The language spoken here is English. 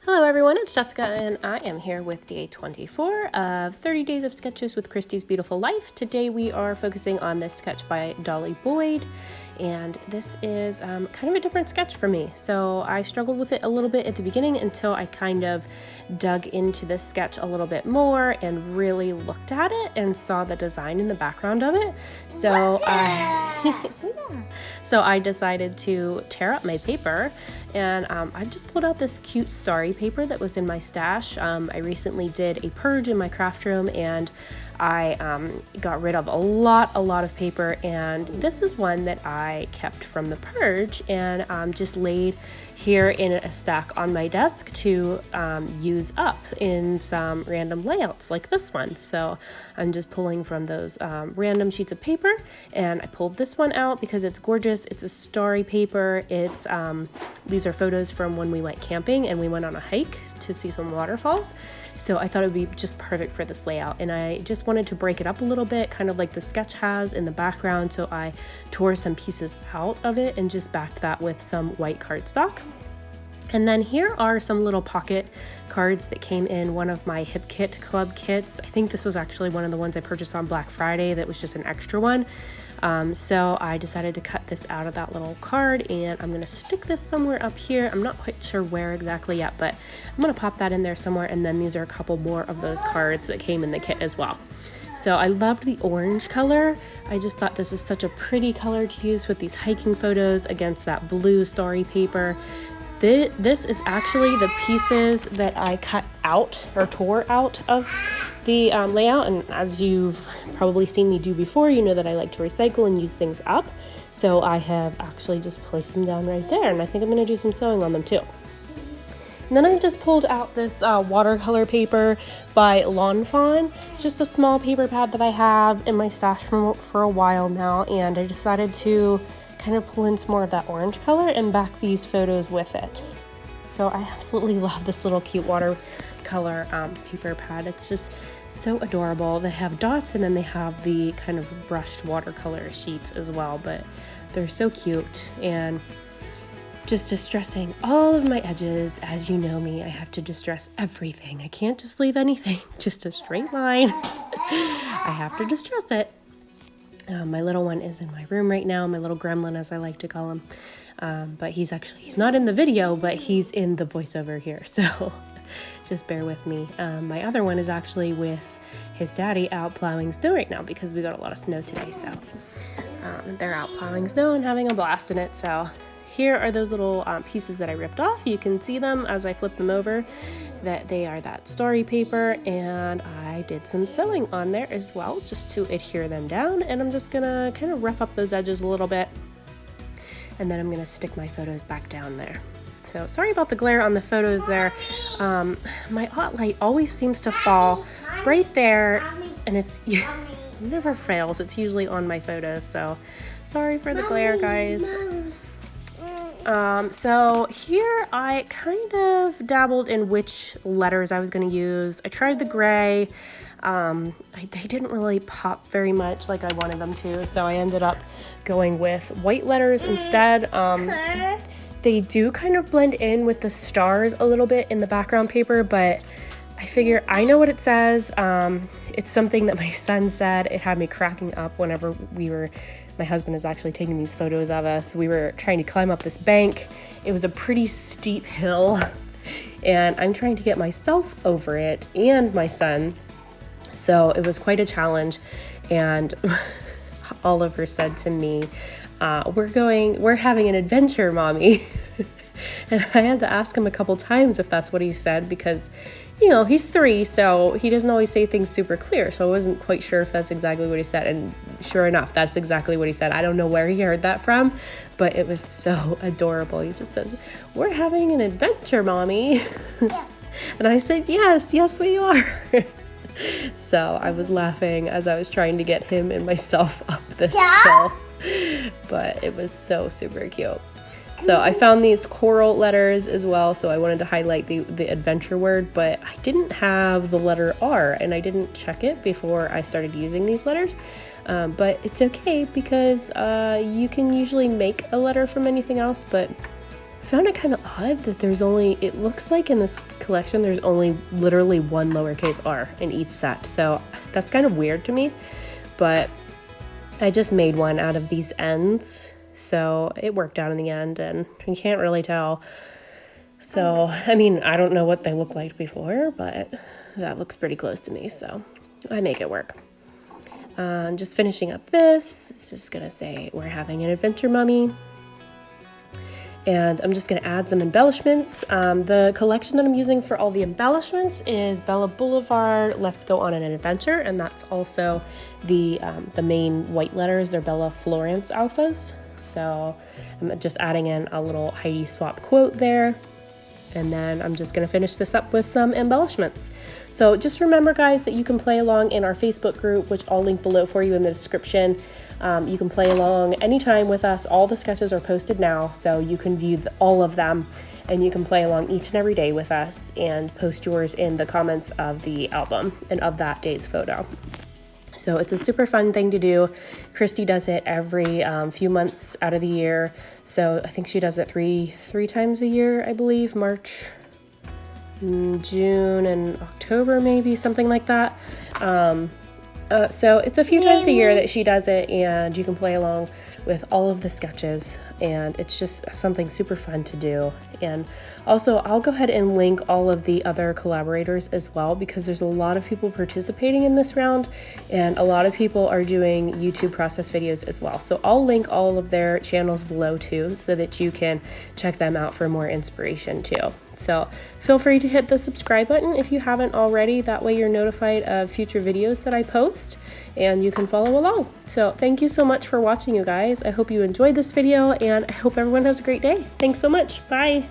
Hello everyone, it's Jessica and I am here with day 24 of 30 Days of Sketches with Christy's Beautiful Life. Today we are focusing on this sketch by Dolly Boyd, and this is kind of a different sketch for me. So I struggled with it a little bit at the beginning until I kind of dug into this sketch a little bit more and really looked at it and saw the design in the background of it. So I decided to tear up my paper, and I just pulled out this cute starry paper that was in my stash. I recently did a purge in my craft room, and I got rid of a lot of paper, and this is one that I kept from the purge and just laid here in a stack on my desk to use up in some random layouts like this one. So I'm just pulling from those random sheets of paper, and I pulled this one out because it's gorgeous. It's a starry paper. It's these are photos from when we went camping and we went on a hike to see some waterfalls. So I thought it would be just perfect for this layout, and I just wanted to break it up a little bit, kind of like the sketch has in the background. So I tore some pieces out of it and just backed that with some white cardstock. And then here are some little pocket cards that came in one of my Hip Kit Club kits. I think this was actually one of the ones I purchased on Black Friday that was just an extra one. So I decided to cut this out of that little card, and I'm gonna stick this somewhere up here. I'm not quite sure where exactly yet, but I'm gonna pop that in there somewhere. And then these are a couple more of those cards that came in the kit as well. So I loved the orange color. I just thought this is such a pretty color to use with these hiking photos against that blue starry paper. This is actually the pieces that I cut out or tore out of the layout, and as you've probably seen me do before, you know that I like to recycle and use things up. So I have actually just placed them down right there, and I think I'm going to do some sewing on them too. And then I just pulled out this watercolor paper by Lawn Fawn. It's just a small paper pad that I have in my stash for a while now, and I decided to kind of pull in some more of that orange color and back these photos with it. So I absolutely love this little cute watercolor paper pad. It's just so adorable. They have dots, and then they have the kind of brushed watercolor sheets as well, but they're so cute. And just distressing all of my edges. As you know me, I have to distress everything. I can't just leave anything just a straight line. I have to distress it. My little one is in my room right now, my little gremlin, as I like to call him. But he's not in the video, but he's in the voiceover here, so just bear with me. My other one is actually with his daddy out plowing snow right now because we got a lot of snow today. So they're out plowing snow and having a blast in it. So here are those little pieces that I ripped off. You can see them as I flip them over, that they are that starry paper, and I did some sewing on there as well just to adhere them down. And I'm just gonna kind of rough up those edges a little bit, and then I'm gonna stick my photos back down there. So sorry about the glare on the photos there. My hot light always seems to fall right there, and it never fails. It's usually on my photos, so sorry for the glare, guys. So here I kind of dabbled in which letters I was going to use. I tried the gray. They didn't really pop very much like I wanted them to, so I ended up going with white letters instead. They do kind of blend in with the stars a little bit in the background paper, but I figure I know what it says. It's something that my son said. It had me cracking up whenever my husband was actually taking these photos of us. We were trying to climb up this bank. It was a pretty steep hill, and I'm trying to get myself over it and my son. So it was quite a challenge. And Oliver said to me, we're having an adventure, Mommy. And I had to ask him a couple times if that's what he said, because, you know, he's 3, so he doesn't always say things super clear. So I wasn't quite sure if that's exactly what he said. And sure enough, that's exactly what he said. I don't know where he heard that from, but it was so adorable. He just says, "We're having an adventure, Mommy." Yeah. And I said, yes, we are. So I was laughing as I was trying to get him and myself up this hill, but it was so super cute. So I found these coral letters as well, so I wanted to highlight the adventure word, but I didn't have the letter R, and I didn't check it before I started using these letters. But it's okay, because you can usually make a letter from anything else, but found it kind of odd that there's only, it looks like in this collection there's only literally one lowercase r in each set, so that's kind of weird to me, but I just made one out of these ends, so it worked out in the end, and you can't really tell. So I mean, I don't know what they looked like before, but that looks pretty close to me, so I make it work. Just finishing up this, it's just gonna say we're having an adventure, Mummy. And I'm just going to add some embellishments. The collection that I'm using for all the embellishments is Blvd Let's Go on an Adventure, and that's also the main white letters. They're Blvd Florence alphas. So I'm just adding in a little Heidi Swap quote there. And then I'm just going to finish this up with some embellishments. So just remember, guys, that you can play along in our Facebook group, which I'll link below for you in the description. You can play along anytime with us. All the sketches are posted now, so you can view all of them, and you can play along each and every day with us and post yours in the comments of the album and of that day's photo. So it's a super fun thing to do. Christy does it every few months out of the year. So I think she does it three times a year, I believe. March, June, and October, maybe, something like that. So it's a few times a year that she does it, and you can play along with all of the sketches, and it's just something super fun to do. And also, I'll go ahead and link all of the other collaborators as well, because there's a lot of people participating in this round, and a lot of people are doing YouTube process videos as well. So I'll link all of their channels below too, so that you can check them out for more inspiration too. So feel free to hit the subscribe button if you haven't already. That way you're notified of future videos that I post, and you can follow along. So thank you so much for watching, you guys. I hope you enjoyed this video, and I hope everyone has a great day. Thanks so much. Bye.